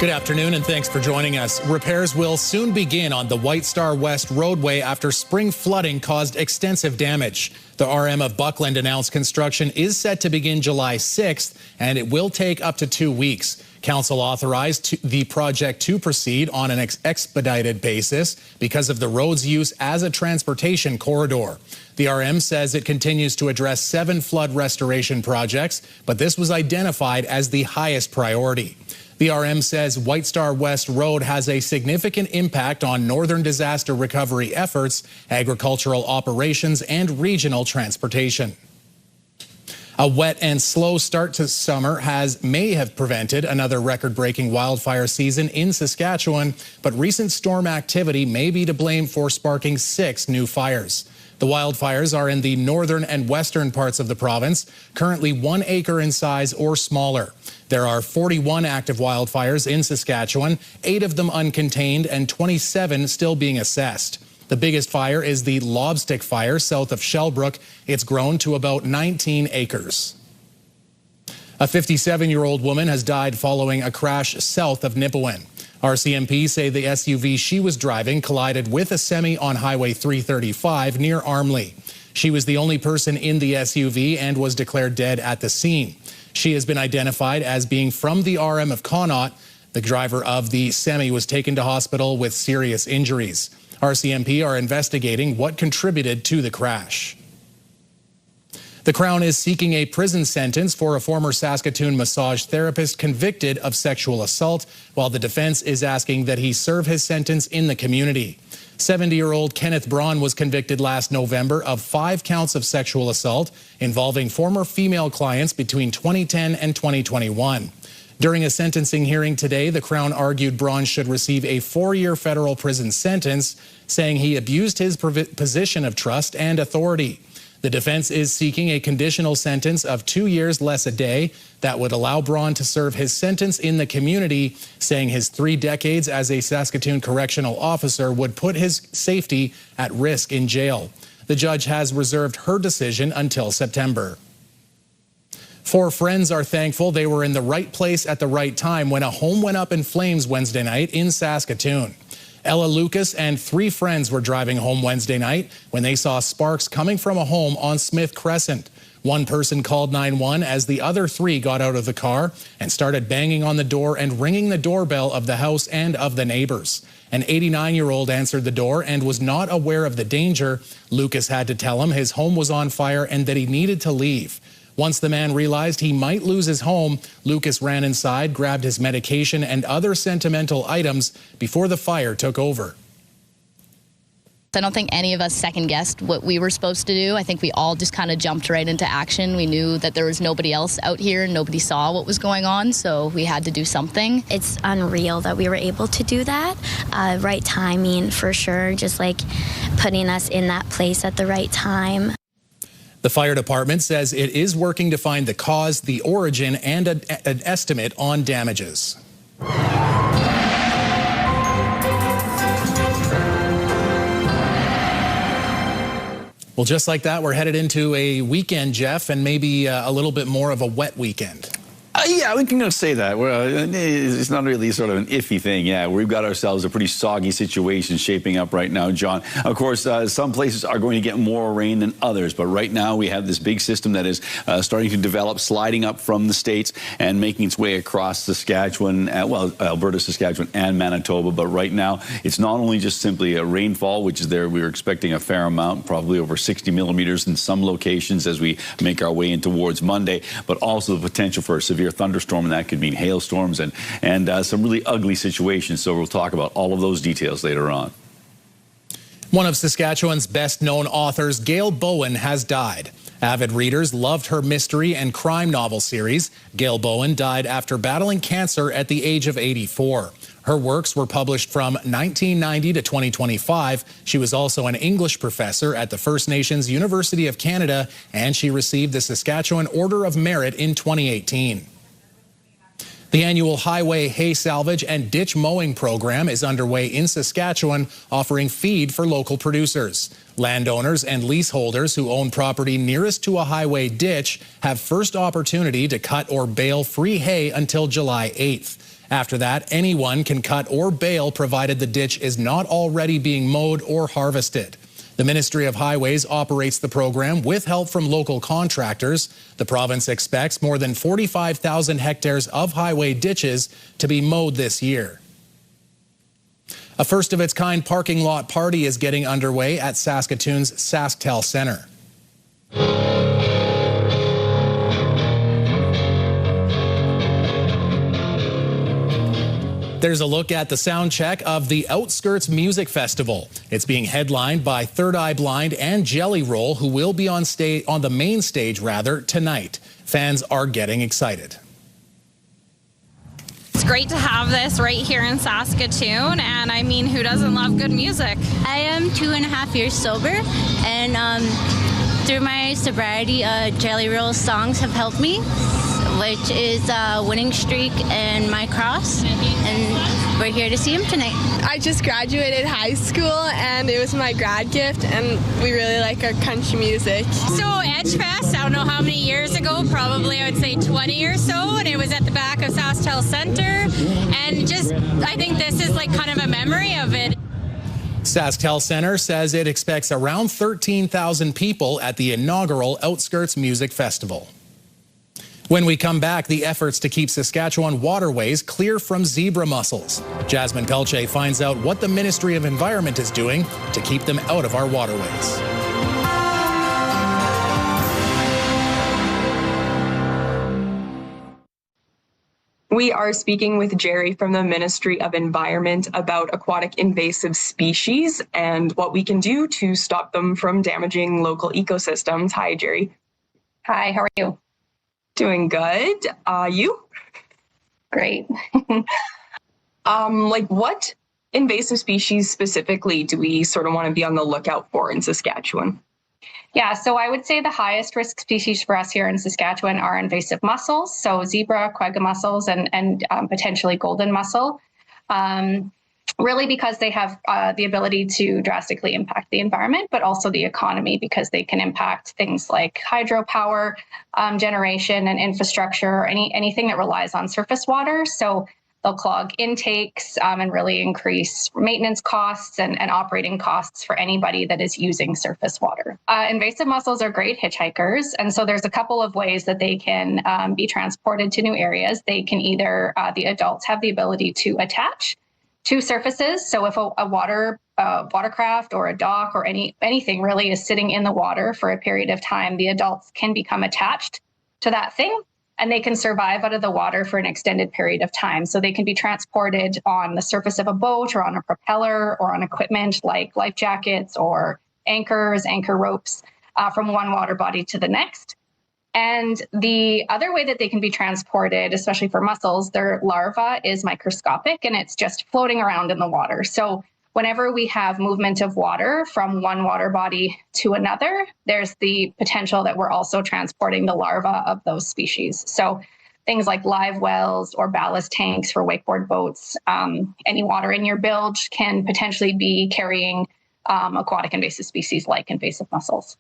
Good afternoon and thanks for joining us. Repairs will soon begin on the Whitestar West Roadway after spring flooding caused extensive damage. The RM of Buckland announced construction is set to begin July 6th and it will take up to 2 weeks. Council authorized the project to proceed on an expedited basis because of the road's use as a transportation corridor. The RM says it continues to address 7 flood restoration projects, but this was identified as the highest priority. The RM says Whitestar West Road has a significant impact on northern disaster recovery efforts, agricultural operations, and regional transportation. A wet and slow start to summer may have prevented another record-breaking wildfire season in Saskatchewan, but recent storm activity may be to blame for sparking 6 new fires. The wildfires are in the northern and western parts of the province, currently 1 acre in size or smaller. There are 41 active wildfires in Saskatchewan, 8 of them uncontained and 27 still being assessed. The biggest fire is the Lobstick Fire south of Shellbrook. It's grown to about 19 acres. A 57-year-old woman has died following a crash south of Nipawin. RCMP say the SUV she was driving collided with a semi on Highway 335 near Armley. She was the only person in the SUV and was declared dead at the scene. She has been identified as being from the RM of Connaught. The driver of the semi was taken to hospital with serious injuries. RCMP are investigating what contributed to the crash. The Crown is seeking a prison sentence for a former Saskatoon massage therapist convicted of sexual assault, while the defense is asking that he serve his sentence in the community. 70-year-old Kenneth Braun was convicted last November of 5 counts of sexual assault involving former female clients between 2010 and 2021. During a sentencing hearing today, the Crown argued Braun should receive a 4-year federal prison sentence, saying he abused his position of trust and authority. The defense is seeking a conditional sentence of 2 years less a day that would allow Braun to serve his sentence in the community, saying his 3 decades as a Saskatoon correctional officer would put his safety at risk in jail. The judge has reserved her decision until September. 4 friends are thankful they were in the right place at the right time when a home went up in flames Wednesday night in Saskatoon. Ella Lucas and 3 friends were driving home Wednesday night when they saw sparks coming from a home on Smith Crescent. One person called 911 as the other 3 got out of the car and started banging on the door and ringing the doorbell of the house and of the neighbors. An 89-year-old answered the door and was not aware of the danger. Lucas had to tell him his home was on fire and that he needed to leave. Once the man realized he might lose his home, Lucas ran inside, grabbed his medication and other sentimental items before the fire took over. I don't think any of us second-guessed what we were supposed to do. I think we all just kind of jumped right into action. We knew that there was nobody else out here and nobody saw what was going on, so we had to do something. It's unreal that we were able to do that. Right timing, for sure, just like putting us in that place at the right time. The fire department says it is working to find the cause, the origin, and an estimate on damages. Well, just like that, we're headed into a weekend, Jeff, and maybe a little bit more of a wet weekend. Yeah, we can say that. It's not really sort of an iffy thing. Yeah, we've got ourselves a pretty soggy situation shaping up right now, John. Of course, some places are going to get more rain than others, but right now we have this big system that is starting to develop, sliding up from the States and making its way across Saskatchewan, Alberta, Saskatchewan, and Manitoba. But right now, it's not only just simply a rainfall, which is there. We were expecting a fair amount, probably over 60 millimeters in some locations as we make our way in towards Monday, but also the potential for a severe thunderstorm, and that could mean hailstorms and some really ugly situations. So we'll talk about all of those details later on. One of Saskatchewan's best-known authors, Gail Bowen, has died. Avid readers loved her mystery and crime novel series. Gail Bowen died after battling cancer at the age of 84. Her works were published from 1990 to 2025. She was also an English professor at the First Nations University of Canada, and she received the Saskatchewan Order of Merit in 2018. The annual Highway Hay Salvage and Ditch Mowing program is underway in Saskatchewan, offering feed for local producers. Landowners and leaseholders who own property nearest to a highway ditch have first opportunity to cut or bale free hay until July 8th. After that, anyone can cut or bale provided the ditch is not already being mowed or harvested. The Ministry of Highways operates the program with help from local contractors. The province expects more than 45,000 hectares of highway ditches to be mowed this year. A first-of-its-kind parking lot party is getting underway at Saskatoon's SaskTel Centre. There's a look at the sound check of the Outskirts Music Festival. It's being headlined by Third Eye Blind and Jelly Roll, who will be on the main stage tonight. Fans are getting excited. It's great to have this right here in Saskatoon, and I mean, who doesn't love good music? I am 2.5 years sober, and through my sobriety, Jelly Roll songs have helped me, which is Winning Streak and My Cross, and we're here to see him tonight. I just graduated high school, and it was my grad gift, and we really like our country music. So Edgefest, I don't know how many years ago, probably I would say 20 or so, and it was at the back of SaskTel Centre, and just, I think this is like kind of a memory of it. SaskTel Centre says it expects around 13,000 people at the inaugural Outskirts Music Festival. When we come back, the efforts to keep Saskatchewan waterways clear from zebra mussels. Jasmine Pelche finds out what the Ministry of Environment is doing to keep them out of our waterways. We are speaking with Jerry from the Ministry of Environment about aquatic invasive species and what we can do to stop them from damaging local ecosystems. Hi, Jerry. Hi, how are you? Doing good. You? Great. What invasive species specifically do we sort of want to be on the lookout for in Saskatchewan? Yeah, so I would say the highest risk species for us here in Saskatchewan are invasive mussels, so zebra, quagga mussels, and potentially golden mussel, really because they have the ability to drastically impact the environment, but also the economy because they can impact things like hydropower generation and infrastructure, anything that relies on surface water. So they'll clog intakes and really increase maintenance costs and operating costs for anybody that is using surface water. Invasive mussels are great hitchhikers, and so there's a couple of ways that they can be transported to new areas. They can either, the adults have the ability to attach to surfaces. So if a watercraft or a dock or anything really is sitting in the water for a period of time, the adults can become attached to that thing, and they can survive out of the water for an extended period of time. So they can be transported on the surface of a boat or on a propeller or on equipment like life jackets or anchors, anchor ropes from one water body to the next. And the other way that they can be transported, especially for mussels, their larva is microscopic and it's just floating around in the water. So whenever we have movement of water from one water body to another, there's the potential that we're also transporting the larva of those species. So things like live wells or ballast tanks for wakeboard boats, any water in your bilge can potentially be carrying aquatic invasive species like invasive mussels.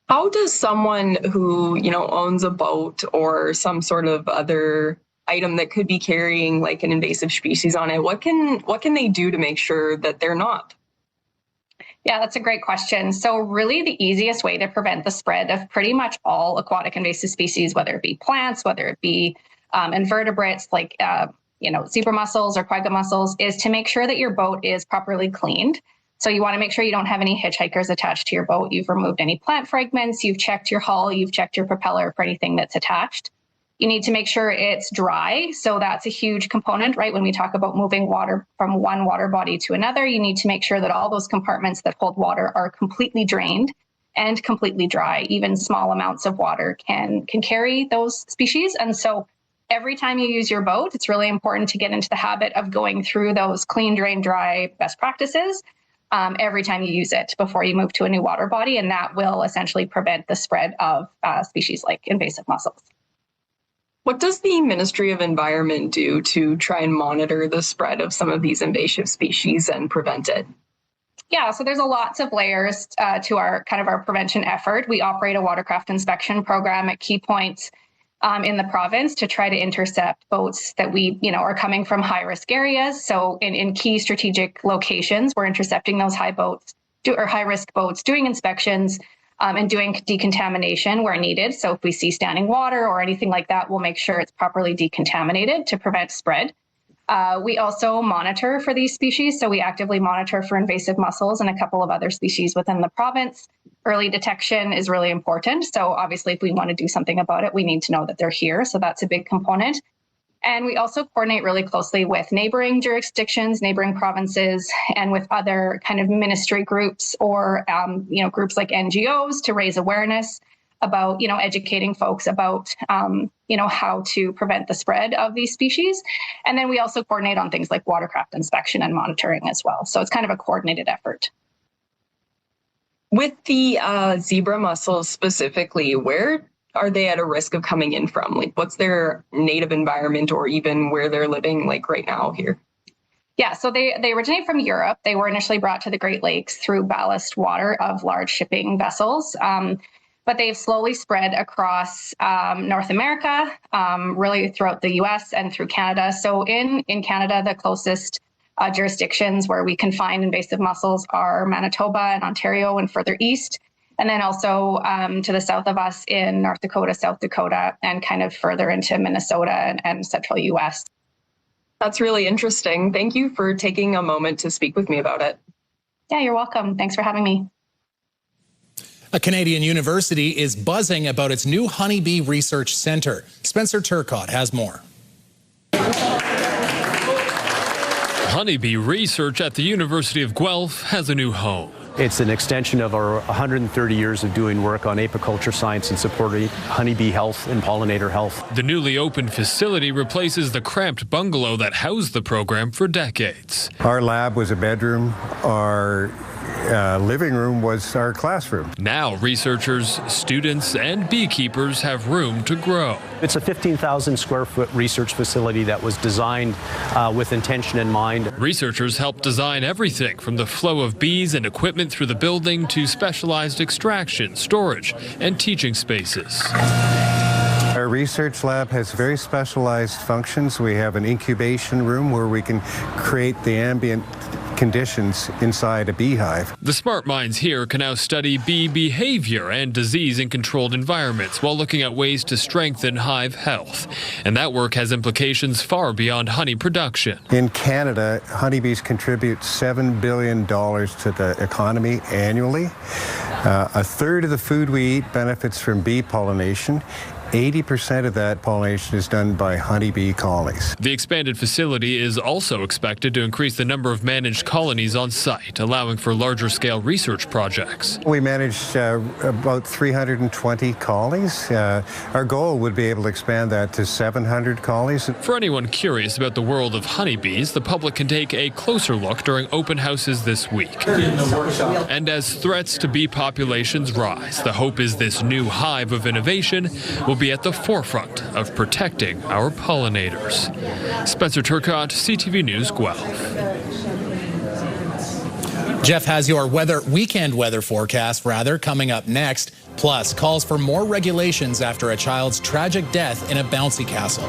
How does someone who, owns a boat or some sort of other item that could be carrying like an invasive species on it, what can they do to make sure that they're not? Yeah, that's a great question. So really the easiest way to prevent the spread of pretty much all aquatic invasive species, whether it be plants, whether it be invertebrates like zebra mussels or quagga mussels, is to make sure that your boat is properly cleaned. So you want to make sure you don't have any hitchhikers attached to your boat. You've removed any plant fragments, you've checked your hull, you've checked your propeller for anything that's attached. You need to make sure it's dry. So that's a huge component, right? When we talk about moving water from one water body to another, you need to make sure that all those compartments that hold water are completely drained and completely dry. Even small amounts of water can carry those species. And so every time you use your boat, it's really important to get into the habit of going through those clean, drain, dry best practices every time you use it before you move to a new water body. And that will essentially prevent the spread of species like invasive mussels. What does the Ministry of Environment do to try and monitor the spread of some of these invasive species and prevent it? Yeah, so there's lots of layers to our prevention effort. We operate a watercraft inspection program at key points in the province to try to intercept boats that we, are coming from high-risk areas. So in key strategic locations, we're intercepting those high-risk boats, doing inspections and doing decontamination where needed. So if we see standing water or anything like that, we'll make sure it's properly decontaminated to prevent spread. We also monitor for these species. So we actively monitor for invasive mussels and a couple of other species within the province. Early detection is really important. So obviously, if we want to do something about it, we need to know that they're here. So that's a big component. And we also coordinate really closely with neighboring jurisdictions, neighboring provinces, and with other kind of ministry groups or, groups like NGOs to raise awareness about, educating folks about, how to prevent the spread of these species. And then we also coordinate on things like watercraft inspection and monitoring as well. So it's kind of a coordinated effort. With the zebra mussels specifically, where are they at a risk of coming in from? Like, what's their native environment or even where they're living like right now here? Yeah, so they originate from Europe. They were initially brought to the Great Lakes through ballast water of large shipping vessels. But they've slowly spread across North America, really throughout the US and through Canada. So in Canada, the closest jurisdictions where we can find invasive mussels are Manitoba and Ontario and further east. And then also to the south of us in North Dakota, South Dakota, and kind of further into Minnesota and central US. That's really interesting. Thank you for taking a moment to speak with me about it. Yeah, you're welcome. Thanks for having me. A Canadian university is buzzing about its new Honeybee Research Centre. Spencer Turcott has more. Honeybee research at the University of Guelph has a new home. It's an extension of our 130 years of doing work on apiculture science and supporting honeybee health and pollinator health. The newly opened facility replaces the cramped bungalow that housed the program for decades. Our lab was a bedroom. Our living room was our classroom. Now researchers, students, and beekeepers have room to grow. It's a 15,000 square foot research facility that was designed with intention in mind. Researchers helped design everything from the flow of bees and equipment through the building to specialized extraction, storage, and teaching spaces. Our research lab has very specialized functions. We have an incubation room where we can create the ambient conditions inside a beehive. The smart minds here can now study bee behavior and disease in controlled environments while looking at ways to strengthen hive health. And that work has implications far beyond honey production. In Canada, honeybees contribute $7 billion to the economy annually. A third of the food we eat benefits from bee pollination. 80% of that pollination is done by honeybee colonies. The expanded facility is also expected to increase the number of managed colonies on site, allowing for larger scale research projects. We manage about 320 colonies. Our goal would be able to expand that to 700 colonies. For anyone curious about the world of honeybees, the public can take a closer look during open houses this week. And as threats to bee populations rise, the hope is this new hive of innovation will be at the forefront of protecting our pollinators. Spencer Turcott, CTV News, Guelph. Jeff has your weekend weather forecast, coming up next. Plus, calls for more regulations after a child's tragic death in a bouncy castle.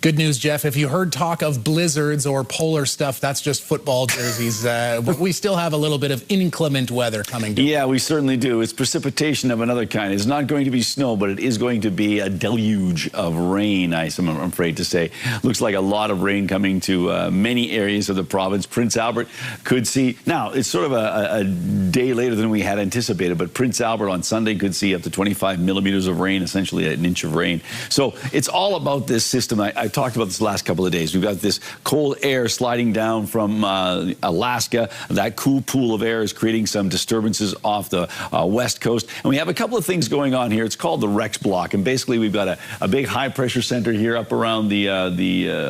Good news, Jeff. If you heard talk of blizzards or polar stuff, that's just football jerseys. But we still have a little bit of inclement weather coming down. Yeah, we certainly do. It's precipitation of another kind. It's not going to be snow, but it is going to be a deluge of rain, I'm afraid to say. Looks like a lot of rain coming to many areas of the province. Prince Albert could see. Now, it's sort of a day later than we had anticipated, but Prince Albert on Sunday could see up to 25 millimeters of rain, essentially an inch of rain. So it's all about this system. I talked about this the last couple of days. We've got this cold air sliding down from Alaska. That cool pool of air is creating some disturbances off the west coast. And we have a couple of things going on here. It's called the Rex block. And basically, we've got a big high pressure center here up around the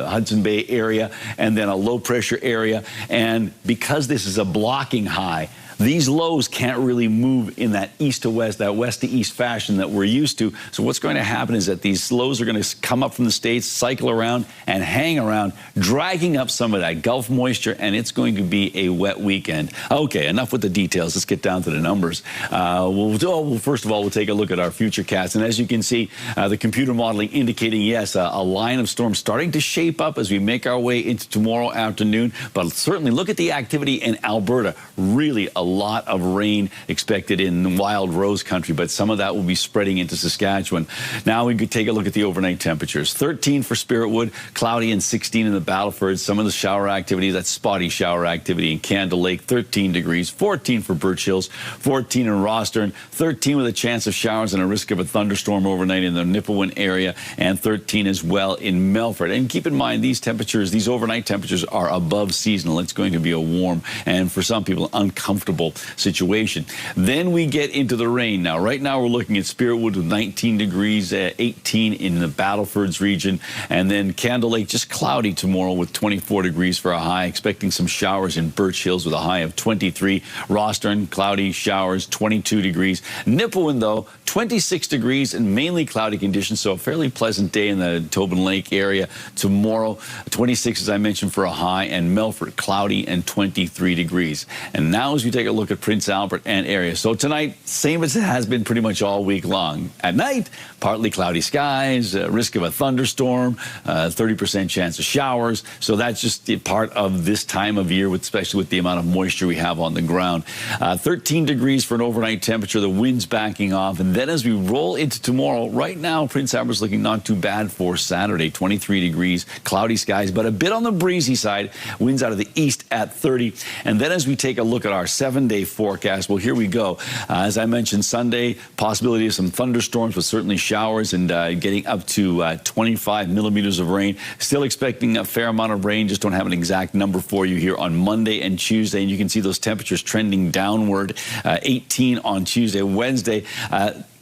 Hudson Bay area, and then a low pressure area. And because this is a blocking high, these lows can't really move in that east to west, that west to east fashion that we're used to. So what's going to happen is that these lows are going to come up from the states, cycle around and hang around, dragging up some of that Gulf moisture, and it's going to be a wet weekend. Okay, enough with the details. Let's get down to the numbers. First of all, we'll take a look at our futurecast, and as you can see, the computer modeling indicating, yes, a line of storms starting to shape up as we make our way into tomorrow afternoon. But certainly look at the activity in Alberta. Really a lot of rain expected in Wild Rose country, but some of that will be spreading into Saskatchewan. Now we could take a look at the overnight temperatures. 13 for Spiritwood, cloudy, and 16 in the Battleford. Some of the shower activity, that's spotty shower activity in Candle Lake, 13 degrees, 14 for Birch Hills, 14 in Rostern, 13 with a chance of showers and a risk of a thunderstorm overnight in the Nipawin area, and 13 as well in Melfort. And keep in mind, these temperatures, these overnight temperatures are above seasonal. It's going to be a warm and for some people uncomfortable situation. Then we get into the rain. Now, right now we're looking at Spiritwood with 19 degrees, 18 in the Battlefords region, and then Candle Lake just cloudy tomorrow with 24 degrees for a high, expecting some showers in Birch Hills with a high of 23. Rostern, cloudy, showers, 22 degrees. Nipawin, though, 26 degrees and mainly cloudy conditions, so a fairly pleasant day in the Tobin Lake area tomorrow. 26, as I mentioned, for a high, and Melfort, cloudy and 23 degrees. And now as we take a look at Prince Albert and area. So tonight, same as it has been pretty much all week long. At night, partly cloudy skies, risk of a thunderstorm, 30% chance of showers. So that's just part of this time of year, especially with the amount of moisture we have on the ground. 13 degrees for an overnight temperature, the wind's backing off. And then as we roll into tomorrow, right now, Prince Albert's looking not too bad for Saturday, 23 degrees, cloudy skies, but a bit on the breezy side, winds out of the east at 30. And then as we take a look at our 7-day forecast, well, here we go. As I mentioned, Sunday, possibility of some thunderstorms, but certainly showers and getting up to 25 millimeters of rain. Still expecting a fair amount of rain, just don't have an exact number for you here on Monday and Tuesday. And you can see those temperatures trending downward, 18 on Tuesday. Wednesday,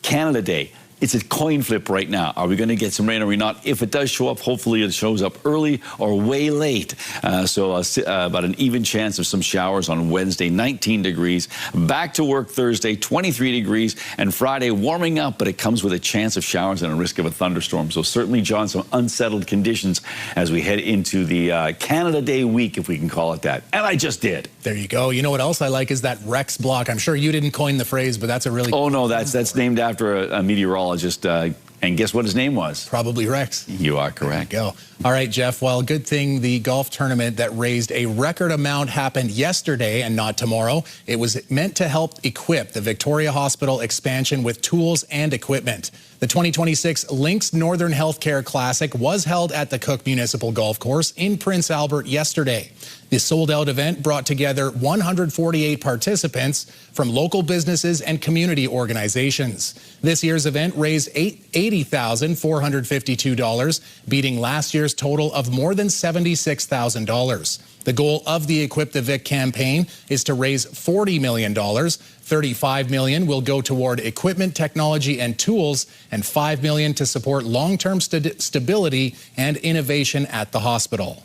Canada Day. It's a coin flip right now. Are we going to get some rain or are we not? If it does show up, hopefully it shows up early or way late. About an even chance of some showers on Wednesday, 19 degrees. Back to work Thursday, 23 degrees. And Friday, warming up, but it comes with a chance of showers and a risk of a thunderstorm. So certainly, John, some unsettled conditions as we head into the Canada Day week, if we can call it that. And I just did. There you go. You know what else I like is that Rex block. I'm sure you didn't coin the phrase, but that's a really... Oh, no, that's named after a meteorologist. And guess what his name was? Probably Rex. You are correct. There you go. All right, Jeff. Well, good thing the golf tournament that raised a record amount happened yesterday and not tomorrow. It was meant to help equip the Victoria Hospital expansion with tools and equipment. The 2026 Lynx Northern Healthcare Classic was held at the Cook Municipal Golf Course in Prince Albert yesterday. The sold-out event brought together 148 participants from local businesses and community organizations. This year's event raised $80,452, beating last year's total of more than $76,000. The goal of the Equip the Vic campaign is to raise $40 million. $35 million will go toward equipment, technology, and tools, and $5 million to support long-term stability and innovation at the hospital.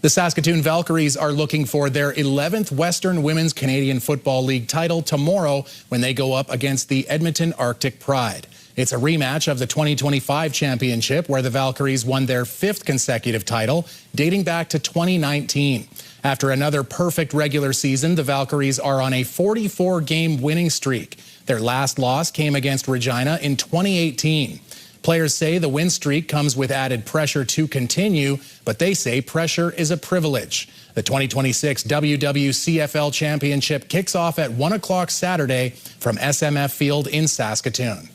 The Saskatoon Valkyries are looking for their 11th Western Women's Canadian Football League title tomorrow when they go up against the Edmonton Arctic Pride. It's a rematch of the 2025 championship where the Valkyries won their 5th consecutive title, dating back to 2019. After another perfect regular season, the Valkyries are on a 44-game winning streak. Their last loss came against Regina in 2018. Players say the win streak comes with added pressure to continue, but they say pressure is a privilege. The 2026 WWCFL Championship kicks off at 1 o'clock Saturday from SMF Field in Saskatoon.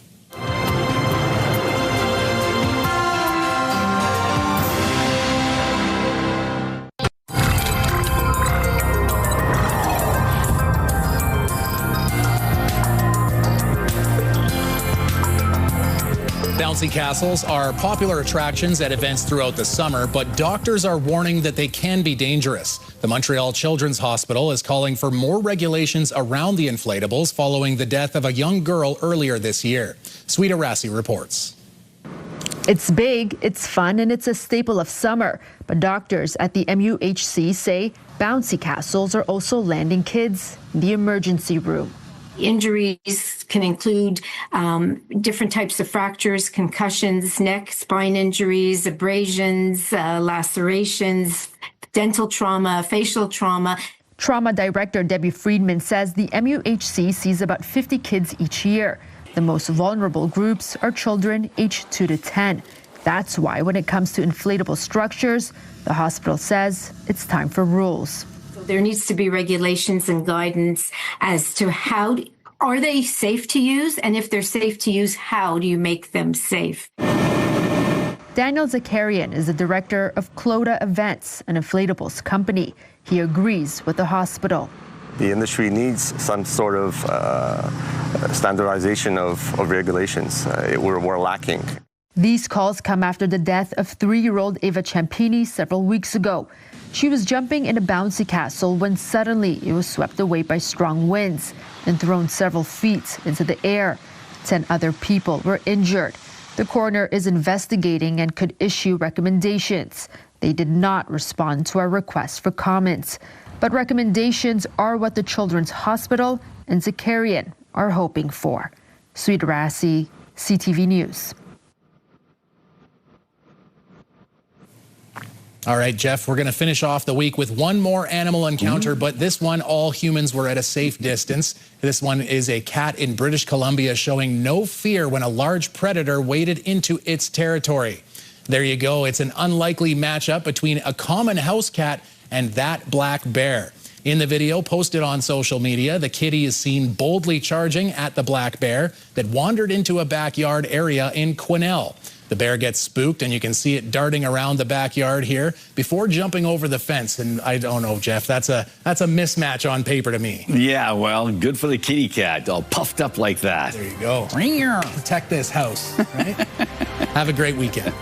Bouncy castles are popular attractions at events throughout the summer, but doctors are warning that they can be dangerous. The Montreal Children's Hospital is calling for more regulations around the inflatables following the death of a young girl earlier this year. Sweeta Rassi reports. It's big, it's fun, and it's a staple of summer. But doctors at the MUHC say Bouncy castles are also landing kids in the emergency room. Injuries can include different types of fractures, concussions, neck, spine injuries, abrasions, lacerations, dental trauma, facial trauma. Trauma Director Debbie Friedman says the MUHC sees about 50 kids each year. The most vulnerable groups are children aged 2 to 10. That's why when it comes to inflatable structures, the hospital says it's time for rules. There needs to be regulations and guidance as to how are they safe to use, and if they're safe to use, how do you make them safe? Daniel Zakarian is the director of Clota Events, an inflatables company. He agrees with the hospital. The industry needs some sort of standardization of regulations. We're lacking. These calls come after the death of 3-year-old Ava Ciampini several weeks ago. She was jumping in a bouncy castle when suddenly it was swept away by strong winds and thrown several feet into the air. 10 other people were injured. The coroner is investigating and could issue recommendations. They did not respond to our request for comments. But recommendations are what the Children's Hospital and Zakarian are hoping for. Sweet Rassi, CTV News. All right, Jeff, we're going to finish off the week with one more animal encounter, but this one, all humans were at a safe distance. This one is a cat in British Columbia showing no fear when a large predator waded into its territory. There you go. It's an unlikely matchup between a common house cat and that black bear. In the video posted on social media, the kitty is seen boldly charging at the black bear that wandered into a backyard area in Quesnel. The bear gets spooked, and you can see it darting around the backyard here before jumping over the fence. And I don't know, Jeff, that's a mismatch on paper to me. Yeah, well, good for the kitty cat, all puffed up like that. There you go. Protect this house, right? Have a great weekend.